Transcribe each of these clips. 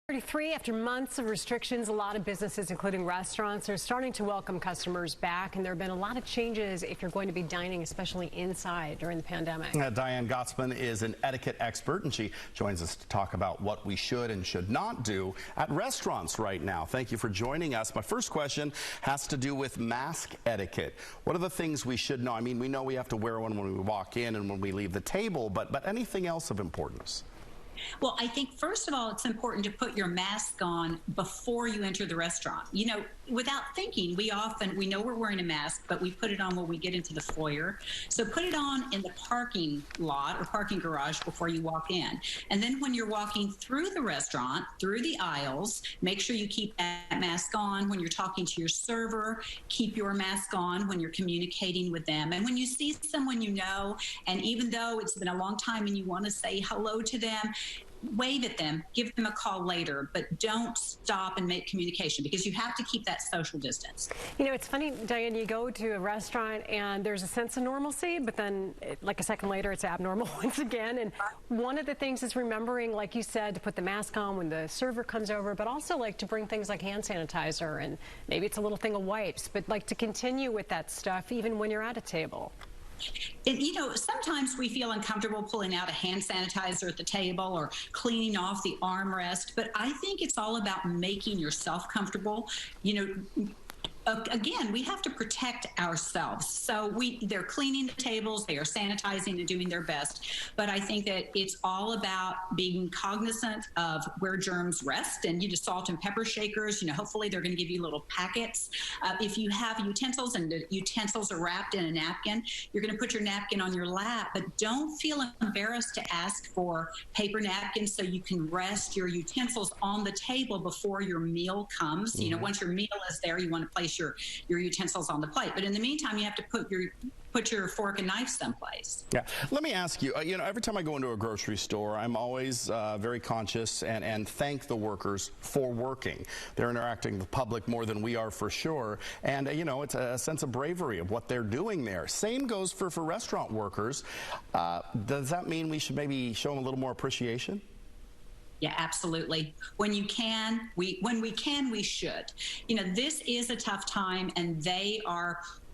33, after months of restrictions, a lot of businesses, including restaurants, are starting to welcome customers back, and there have been a lot of changes if you're going to be dining, especially inside during the pandemic. Diane Gottsman is an etiquette expert, and she joins us to talk about what we should and should not do at restaurants right now. Thank you for joining us. My first question has to do with mask etiquette. What are the things we should know? I mean, we know we have to wear one when we walk in and when we leave the table, but anything else of importance? Well, I think, first of all, it's important to put your mask on before you enter the restaurant. You know, without thinking, we know we're wearing a mask, but we put it on when we get into the foyer. So put it on in the parking lot or parking garage before you walk in. And then when you're walking through the restaurant, through the aisles, make sure you keep that mask on. When you're talking to your server, keep your mask on when you're communicating with them. And when you see someone you know, and even though it's been a long time and you want to say hello to them, wave at them, give them a call later, but don't stop and make communication, because you have to keep that social distance. You know, it's funny, Diane, you go to a restaurant and there's a sense of normalcy, but then like a second later, it's abnormal once again. And one of the things is remembering, like you said, to put the mask on when the server comes over, but also like to bring things like hand sanitizer, and maybe it's a little thing of wipes, but like to continue with that stuff even when you're at a table. And, you know, sometimes we feel uncomfortable pulling out a hand sanitizer at the table or cleaning off the armrest, but I think it's all about making yourself comfortable. You know, again, we have to protect ourselves. So they're cleaning the tables, they are sanitizing and doing their best. But I think that it's all about being cognizant of where germs rest, and you just salt and pepper shakers. You know, hopefully they're going to give you little packets. If you have utensils and the utensils are wrapped in a napkin, you're going to put your napkin on your lap, but don't feel embarrassed to ask for paper napkins so you can rest your utensils on the table before your meal comes. You know, once your meal is there, you want to place your utensils on the plate. But in the meantime, you have to put your fork and knife someplace. Yeah. Let me ask you, you know, every time I go into a grocery store, I'm always very conscious and thank the workers for working. They're interacting with the public more than we are, for sure. And, you know, it's a sense of bravery of what they're doing there. Same goes for restaurant workers. Does that mean we should maybe show them a little more appreciation? Yeah, absolutely. When we can, we should. You know, this is a tough time, and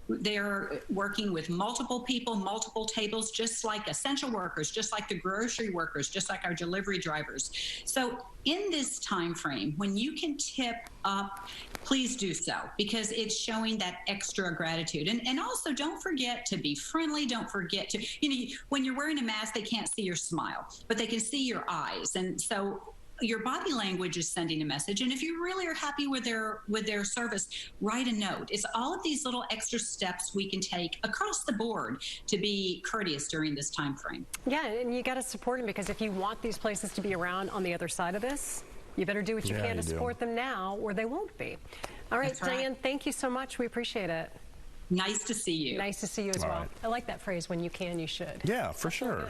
they're working with multiple people, multiple tables, just like essential workers, just like the grocery workers, just like our delivery drivers. So in this time frame, when you can tip up, please do so, because it's showing that extra gratitude. And also, don't forget to be friendly. Don't forget to, you know, when you're wearing a mask, they can't see your smile, but they can see your eyes. And so your body language is sending a message. And if you really are happy with their service, write a note. It's all of these little extra steps we can take across the board to be courteous during this time frame. Yeah, and you got to support them, because if you want these places to be around on the other side of this, you better do what you can to support them now, or they won't be. All right, Diane, thank you so much. We appreciate it. Nice to see you. Nice to see you as well. I like that phrase, when you can, you should. Yeah, for sure.